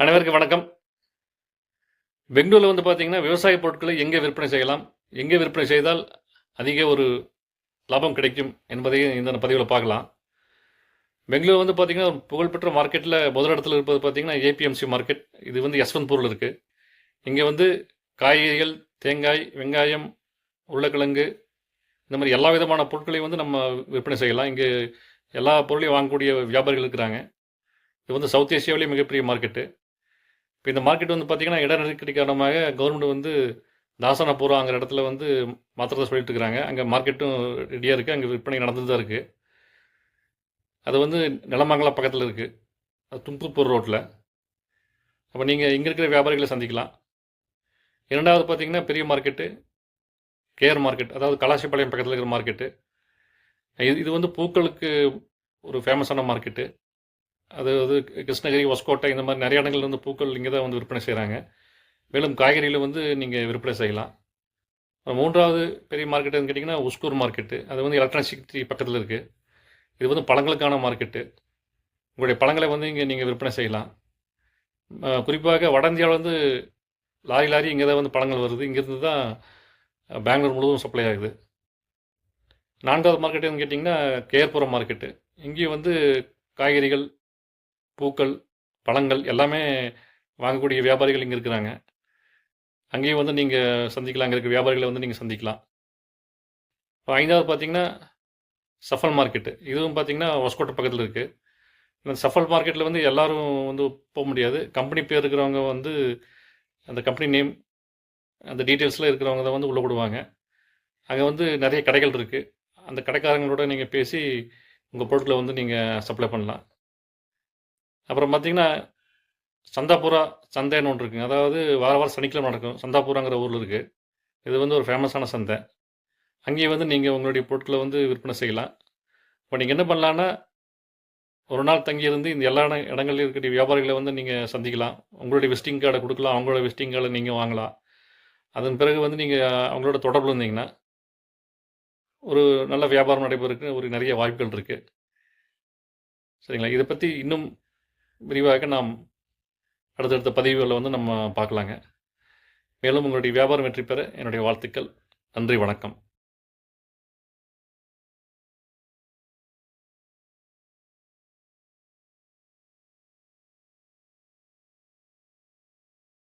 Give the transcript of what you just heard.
அனைவருக்கும் வணக்கம். பெங்களூர்ல வந்து பார்த்தீங்கன்னா, விவசாய பொருட்களை எங்கே விற்பனை செய்யலாம்? எங்கே விற்பனை செய்தால் அதிக ஒரு லாபம் கிடைக்கும் என்பதையும் இந்த பதிவில பார்க்கலாம். பெங்களூர் வந்து பார்த்தீங்கன்னா, ஒரு புகழ்பெற்ற மார்க்கெட்ல முதலிடத்துல இருப்பது பார்த்தீங்கன்னா, ஏபிஎம்சி மார்க்கெட். இது வந்து யஸ்வந்த்பூர்ல இருக்கு. இங்க வந்து காய்கறிகள், தேங்காய், வெங்காயம், உருளைக்கிழங்கு இந்த மாரி எல்லா விதமான பொருட்களையும் வந்து நம்ம விற்பனை செய்யலாம். இங்க எல்லா பொருளையும் வாங்கக்கூடிய வியாபாரிகள் இருக்கிறாங்க. இது வந்து சவுத் ஏசியாவிலேயே மிகப்பெரிய மார்க்கெட்டு. இப்போ இந்த மார்க்கெட் வந்து பார்த்தீங்கன்னா, இட நெருக்கடி காரணமாக கவர்மெண்ட் வந்து தாசனபுராங்கிற இடத்துல வந்து மாத்திரத்தை சொல்லிட்டு இருக்கிறாங்க. அங்கே மார்க்கெட்டும் ரெடியாக இருக்குது. அங்கே விற்பனை நடந்துட்டு தான் இருக்குது. அது வந்து நிலமங்கலம் பக்கத்தில் இருக்குது. அது தும்பூர் ரோட்டில். அப்போ நீங்கள் இங்கே இருக்கிற வியாபாரிகளை சந்திக்கலாம். இரண்டாவது பார்த்தீங்கன்னா பெரிய மார்க்கெட்டு கேஆர் மார்க்கெட், அதாவது கலாசிப்பாளையம் பக்கத்தில் இருக்கிற மார்க்கெட்டு. இது வந்து பூக்களுக்கு ஒரு ஃபேமஸான மார்க்கெட்டு. அதாவது கிருஷ்ணகிரி, ஒஸ்கோட்டை இந்த மாதிரி நிறைய இடங்கள்ல வந்து பூக்கள் இங்கே தான் வந்து விற்பனை செய்கிறாங்க. மேலும் காய்கறிகளை வந்து நீங்கள் விற்பனை செய்யலாம். மூன்றாவது பெரிய மார்க்கெட் எதுன்னு கேட்டிங்கன்னா உஸ்கூர் மார்க்கெட்டு. அது வந்து எலக்ட்ரானிக் சிட்டி பக்கத்தில் இருக்குது. இது வந்து பழங்களுக்கான மார்க்கெட்டு. உங்களுடைய பழங்களை வந்து இங்கே நீங்கள் விற்பனை செய்யலாம். குறிப்பாக வட இந்தியாவில் வந்து லாரி லாரி இங்கே தான் வந்து பழங்கள் வருது. இங்கேருந்து தான் பெங்களூர் முழுவதும் சப்ளை ஆகுது. நான்காவது மார்க்கெட் எதுன்னு கேட்டிங்கன்னா கேஆர்புரம் மார்க்கெட்டு. இங்கேயும் வந்து காய்கறிகள், பூக்கள், பழங்கள் எல்லாமே வாங்கக்கூடிய வியாபாரிகள் இங்கே இருக்கிறாங்க. அங்கேயும் வந்து நீங்கள் சந்திக்கலாம். அங்கே இருக்க வியாபாரிகளை வந்து நீங்கள் சந்திக்கலாம். இப்போ ஐந்தாவது பார்த்தீங்கன்னா சஃபல் மார்க்கெட்டு. இதுவும் பார்த்தீங்கன்னா ஒஸ்கோட்டை பக்கத்தில் இருக்குது. இந்த சஃபல் மார்க்கெட்டில் வந்து எல்லாரும் வந்து போக முடியாது. கம்பெனி பேர் இருக்கிறவங்க வந்து அந்த கம்பெனி நேம், அந்த டீட்டெயில்ஸில் இருக்கிறவங்க தான் வந்து உள்ளே விடுவாங்க. அங்கே வந்து நிறைய கடைகள் இருக்குது. அந்த கடைக்காரங்களோட நீங்கள் பேசி உங்கள் பொருட்களை வந்து நீங்கள் சப்ளை பண்ணலாம். அப்புறம் பார்த்தீங்கன்னா சந்தாபுரா சந்தைன்னு ஒன்று இருக்குங்க. அதாவது வார வாரம் சனிக்கிழமை நடக்கும். சந்தாபுராங்கிற ஊரில் இருக்குது. இது வந்து ஒரு ஃபேமஸான சந்தை. அங்கேயே வந்து நீங்கள் உங்களுடைய பொருட்களை வந்து விற்பனை செய்யலாம். இப்போ நீங்கள் என்ன பண்ணலான்னா, ஒரு நாள் தங்கியிருந்து இந்த எல்லா இடங்கள்லையும் இருக்கக்கூடிய வியாபாரிகளை வந்து நீங்கள் சந்திக்கலாம். உங்களுடைய விசிட்டிங் கார்டை கொடுக்கலாம். அவங்களோட விசிட்டிங் கார்டை நீங்கள் வாங்கலாம். அதன் பிறகு வந்து நீங்கள் அவங்களோட தொடர்பு இருந்தீங்கன்னா, ஒரு நல்ல வியாபாரம் நடைபெறதுக்கு ஒரு நிறைய வாய்ப்புகள் இருக்குது. சரிங்களா? இதை பற்றி இன்னும் விரிவாக நாம் அடுத்தடுத்த பதிவுகளில் வந்து நம்ம பார்க்கலாங்க. மேலும் உங்களுடைய வியாபாரம் வெற்றி பெற என்னுடைய வாழ்த்துக்கள். நன்றி, வணக்கம்.